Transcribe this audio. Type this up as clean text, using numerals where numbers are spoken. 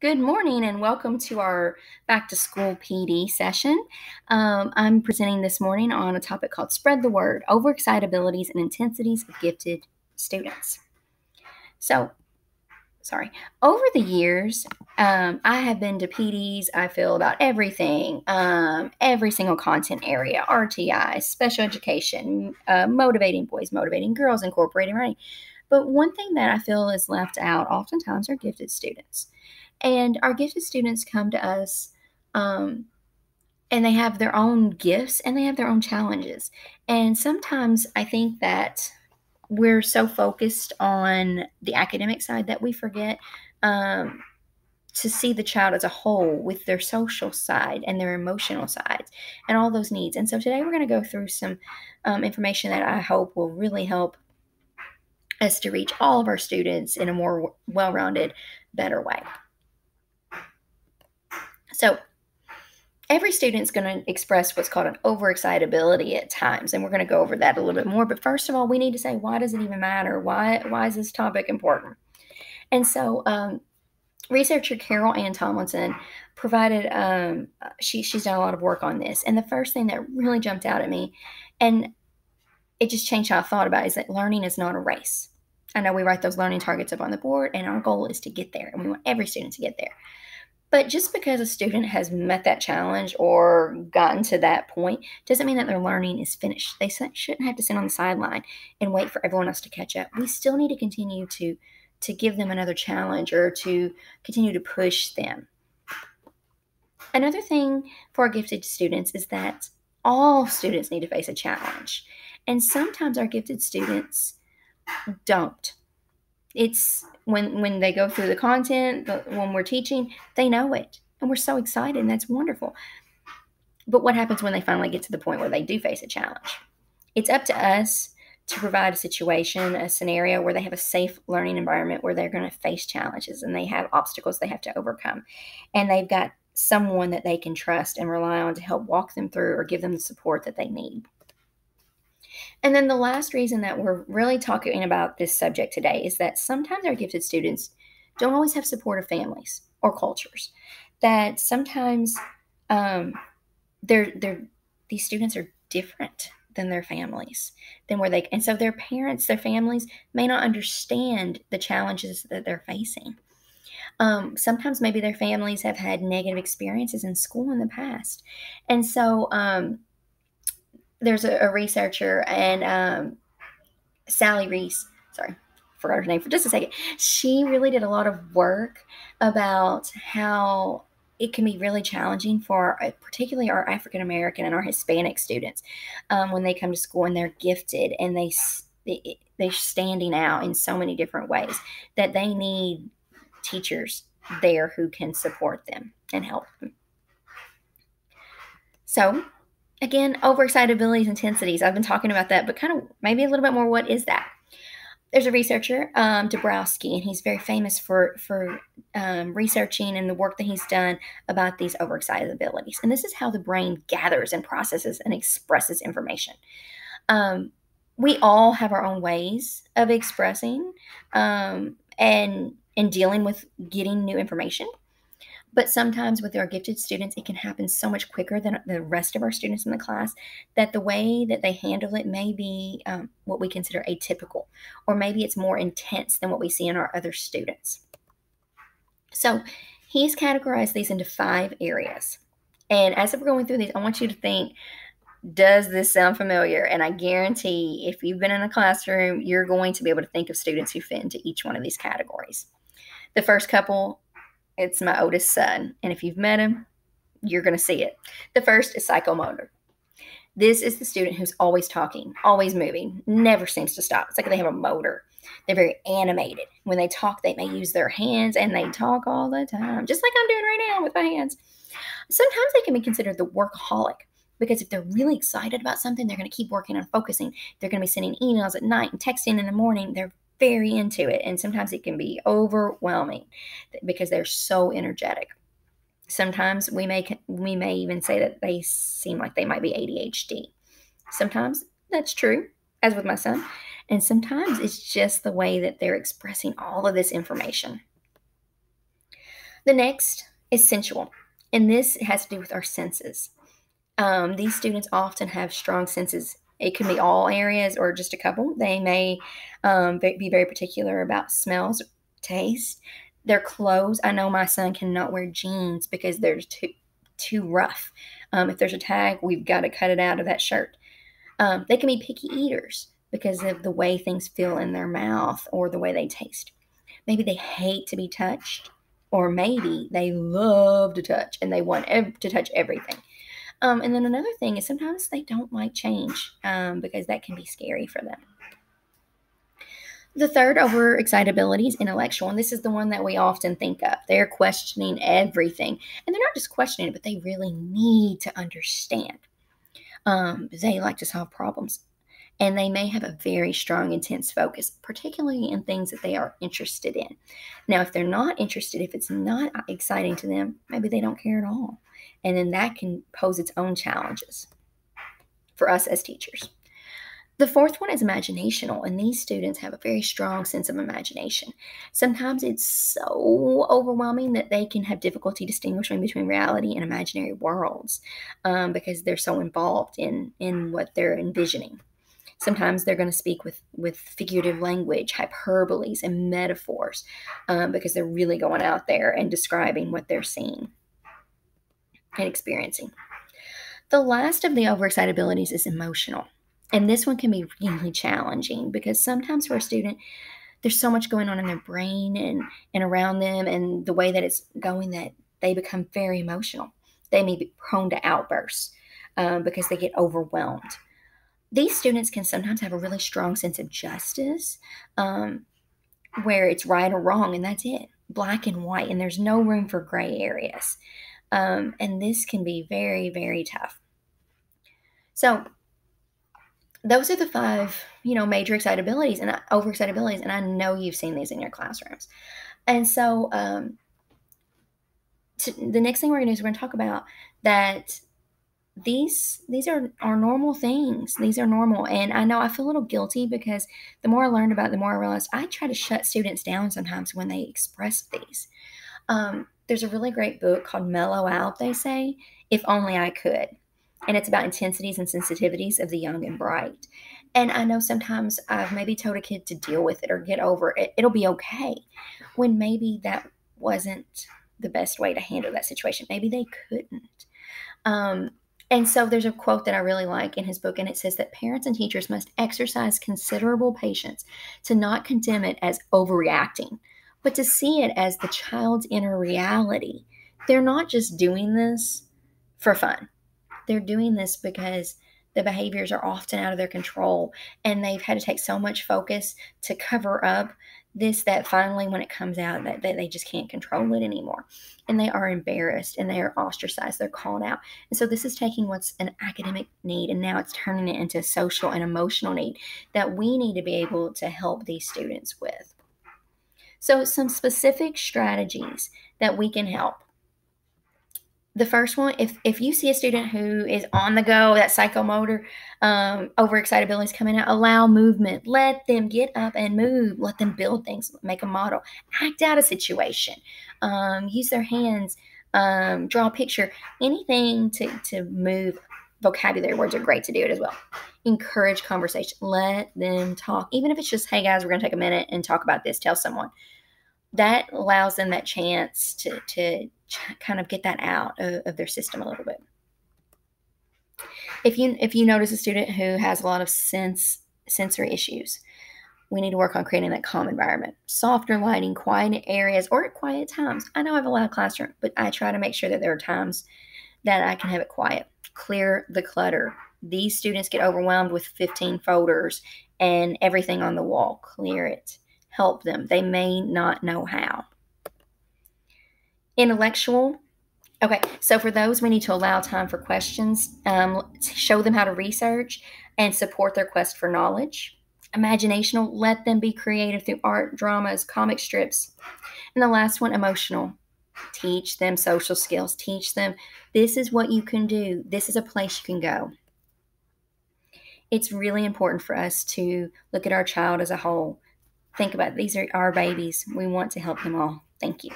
Good morning and welcome to our back to school PD session. I'm presenting this morning on a topic called Spread the Word, Overexcited Abilities and Intensities of Gifted Students. Over the years, I have been to PDs. I filled out everything, every single content area, RTI, special education, motivating boys, motivating girls, incorporating writing. But one thing that I feel is left out oftentimes are gifted students. And our gifted students come to us and they have their own gifts and they have their own challenges. And sometimes I think that we're so focused on the academic side that we forget to see the child as a whole with their social side and their emotional sides and all those needs. And so today we're going to go through some information that I hope will really help us to reach all of our students in a more well-rounded, better way. So every student's going to express what's called an overexcitability at times, and we're going to go over that a little bit more. But first of all, we need to say, why does it even matter? Why is this topic important? And so researcher Carol Ann Tomlinson provided, she's done a lot of work on this. And the first thing that really jumped out at me, and it just changed how I thought about it, is that learning is not a race. I know we write those learning targets up on the board, and our goal is to get there, and we want every student to get there. But just because a student has met that challenge or gotten to that point doesn't mean that their learning is finished. They shouldn't have to sit on the sideline and wait for everyone else to catch up. We still need to continue to give them another challenge or to continue to push them. Another thing for our gifted students is that all students need to face a challenge. And sometimes our gifted students don't. It's when they go through the content, when we're teaching, they know it. And we're so excited, and that's wonderful. But what happens when they finally get to the point where they do face a challenge? It's up to us to provide a situation, a scenario where they have a safe learning environment where they're going to face challenges and they have obstacles they have to overcome. And they've got someone that they can trust and rely on to help walk them through or give them the support that they need. And then the last reason that we're really talking about this subject today is that sometimes our gifted students don't always have supportive families or cultures. That sometimes these students are different than their families, and so their parents, their families may not understand the challenges that they're facing. Sometimes maybe their families have had negative experiences in school in the past, and so there's a researcher, and Sally Reese, sorry, forgot her name for just a second. She really did a lot of work about how it can be really challenging for particularly our African American and our Hispanic students when they come to school and they're gifted and they're standing out in so many different ways that they need teachers there who can support them and help them. So again, overexcited abilities, intensities. I've been talking about that, but kind of maybe a little bit more. What is that? There's a researcher, Dabrowski, and he's very famous for researching and the work that he's done about these overexcited abilities. And this is how the brain gathers and processes and expresses information. We all have our own ways of expressing and dealing with getting new information. But sometimes with our gifted students, it can happen so much quicker than the rest of our students in the class that the way that they handle it may be what we consider atypical, or maybe it's more intense than what we see in our other students. So he's categorized these into 5 areas. And as we're going through these, I want you to think, does this sound familiar? And I guarantee if you've been in a classroom, you're going to be able to think of students who fit into each one of these categories. The first couple, it's my oldest son, and if you've met him, you're going to see it. The first is psychomotor. This is the student who's always talking, always moving, never seems to stop. It's like they have a motor. They're very animated. When they talk, they may use their hands, and they talk all the time, just like I'm doing right now with my hands. Sometimes they can be considered the workaholic, because if they're really excited about something, they're going to keep working on focusing. They're going to be sending emails at night and texting in the morning. They're very into it, and sometimes it can be overwhelming because they're so energetic. Sometimes we may even say that they seem like they might be ADHD. Sometimes that's true, as with my son, and sometimes it's just the way that they're expressing all of this information. The next is sensual, and this has to do with our senses. These students often have strong senses. It can be all areas or just a couple. They may be very particular about smells, taste, their clothes. I know my son cannot wear jeans because they're too rough. If there's a tag, we've got to cut it out of that shirt. They can be picky eaters because of the way things feel in their mouth or the way they taste. Maybe they hate to be touched, or maybe they love to touch and they want to touch everything. And then another thing is sometimes they don't like change because that can be scary for them. The third overexcitability is intellectual, and this is the one that we often think of. They're questioning everything, and they're not just questioning it, but they really need to understand. They like to solve problems, and they may have a very strong, intense focus, particularly in things that they are interested in. Now, if they're not interested, if it's not exciting to them, maybe they don't care at all, and then that can pose its own challenges for us as teachers. The fourth one is imaginational, and these students have a very strong sense of imagination. Sometimes it's so overwhelming that they can have difficulty distinguishing between reality and imaginary worlds because they're so involved in what they're envisioning. Sometimes they're going to speak with figurative language, hyperboles, and metaphors because they're really going out there and describing what they're seeing and experiencing. The last of the overexcitabilities is emotional. And this one can be really challenging because sometimes for a student, there's so much going on in their brain and around them and the way that it's going that they become very emotional. They may be prone to outbursts because they get overwhelmed. These students can sometimes have a really strong sense of justice where it's right or wrong, and that's it, black and white, and there's no room for gray areas. And this can be very, very tough. So those are the five, major excitabilities and overexcitabilities, and I know you've seen these in your classrooms. And so the next thing we're going to do is we're going to talk about that these are normal things. These are normal, and I know I feel a little guilty because the more I learned about it, the more I realized I try to shut students down sometimes when they express these. There's a really great book called Mellow Out, they say, If Only I Could. And it's about intensities and sensitivities of the young and bright. And I know sometimes I've maybe told a kid to deal with it or get over it. It'll be okay. When maybe that wasn't the best way to handle that situation. Maybe they couldn't. And so there's a quote that I really like in his book, and it says that parents and teachers must exercise considerable patience to not condemn it as overreacting, but to see it as the child's inner reality. They're not just doing this for fun. They're doing this because the behaviors are often out of their control, and they've had to take so much focus to cover up this that finally when it comes out that they just can't control it anymore, and they are embarrassed and they are ostracized, they're called out. And so this is taking what's an academic need and now it's turning it into a social and emotional need that we need to be able to help these students with. So some specific strategies that we can help. The first one, if you see a student who is on the go, that psychomotor overexcitability is coming out, allow movement. Let them get up and move. Let them build things, make a model, act out a situation, use their hands, draw a picture, anything to move. Vocabulary words are great to do it as well. Encourage conversation. Let them talk. Even if it's just, hey guys, we're going to take a minute and talk about this. Tell someone. That allows them that chance to kind of get that out of their system a little bit. If you notice a student who has a lot of sensory issues, we need to work on creating that calm environment. Softer lighting, quiet areas, or at quiet times. I know I have a loud classroom, but I try to make sure that there are times that I can have it quiet. Clear the clutter. These students get overwhelmed with 15 folders and everything on the wall. Clear it. Help them. They may not know how. Intellectual. Okay, so for those, we need to allow time for questions, show them how to research, and support their quest for knowledge. Imaginational, let them be creative through art, dramas, comic strips. And the last one, emotional. Teach them social skills. Teach them this is what you can do. This is a place you can go. It's really important for us to look at our child as a whole. Think about it. These are our babies. We want to help them all. Thank you.